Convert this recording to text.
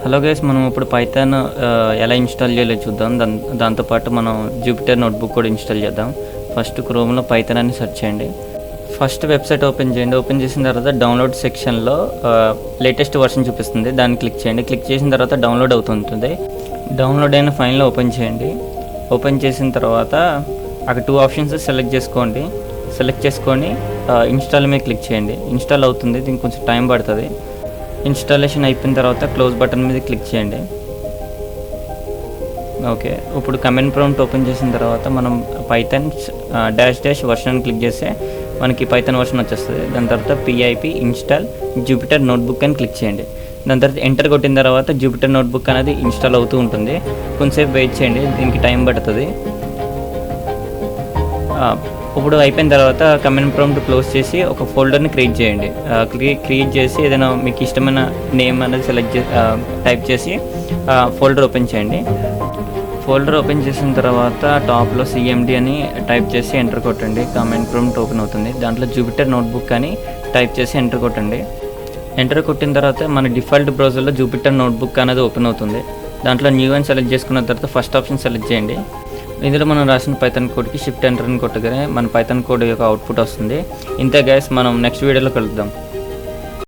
Hello guys, మనం ఇప్పుడు Python ఎలా ఇన్స్టాల్ చేయాలో చూద్దాం. దాంతోపాటు మనం జూపిటర్ నోట్బుక్ కూడా ఇన్స్టాల్ చేద్దాం. ఫస్ట్ క్రోమ్లో పైథాన్ అని సెర్చ్ చేయండి. ఫస్ట్ వెబ్సైట్ ఓపెన్ చేయండి. ఓపెన్ చేసిన తర్వాత డౌన్లోడ్ సెక్షన్లో లేటెస్ట్ వర్షన్ చూపిస్తుంది, దాన్ని క్లిక్ చేయండి. క్లిక్ చేసిన తర్వాత డౌన్లోడ్ అవుతుంటుంది. డౌన్లోడ్ అయిన ఫైల్లో ఓపెన్ చేయండి. ఓపెన్ చేసిన తర్వాత అక్కడ 2 ఆప్షన్స్ సెలెక్ట్ చేసుకోండి. సెలెక్ట్ చేసుకొని ఇన్స్టాల్ మీద క్లిక్ చేయండి. ఇన్స్టాల్ అవుతుంది, దీనికి కొంచెం టైం పడుతుంది. ఇన్స్టాలేషన్ అయిపోయిన తర్వాత క్లోజ్ బటన్ మీద క్లిక్ చేయండి. ఓకే, ఇప్పుడు కమాండ్ ప్రాంప్ట్ ఓపెన్ చేసిన తర్వాత మనం పైథాన్ డాష్ వర్షన్ క్లిక్ చేస్తే మనకి పైథాన్ వర్షన్ వచ్చేస్తుంది. దాని తర్వాత PIP ఇన్స్టాల్ జూపిటర్ నోట్బుక్ అని క్లిక్ చేయండి. దాని తర్వాత ఎంటర్ కొట్టిన తర్వాత జూపిటర్ నోట్బుక్ అనేది ఇన్స్టాల్ అవుతూ ఉంటుంది. కొంచెంసేపు వెయిట్ చేయండి, దీనికి టైం పడుతుంది. ఇప్పుడు అయిపోయిన తర్వాత కమాండ్ ప్రాంప్ట్ క్లోజ్ చేసి ఒక ఫోల్డర్ని క్రియేట్ చేయండి. క్రియేట్ చేసి ఏదైనా మీకు ఇష్టమైన నేమ్ అనేది టైప్ చేసి ఫోల్డర్ ఓపెన్ చేయండి. ఫోల్డర్ ఓపెన్ చేసిన తర్వాత టాప్లో CMD అని టైప్ చేసి ఎంటర్ కొట్టండి. కమాండ్ ప్రాంప్ట్ ఓపెన్ అవుతుంది. దాంట్లో జూపిటర్ నోట్బుక్ అని టైప్ చేసి ఎంటర్ కొట్టండి. ఎంటర్ కొట్టిన తర్వాత మన డిఫాల్ట్ బ్రౌజర్లో జూపిటర్ నోట్బుక్ అనేది ఓపెన్ అవుతుంది. దాంట్లో న్యూ అని సెలెక్ట్ చేసుకున్న తర్వాత ఫస్ట్ ఆప్షన్ సెలెక్ట్ చేయండి. ఇందులో మనం రాసిన పైథాన్ కోడ్కి షిఫ్ట్ ఎంటర్ అని కొట్టగానే మన పైథాన్ కోడ్ యొక్క అవుట్పుట్ వస్తుంది. ఇంతే గైస్, మనం నెక్స్ట్ వీడియోలో కలుద్దాం.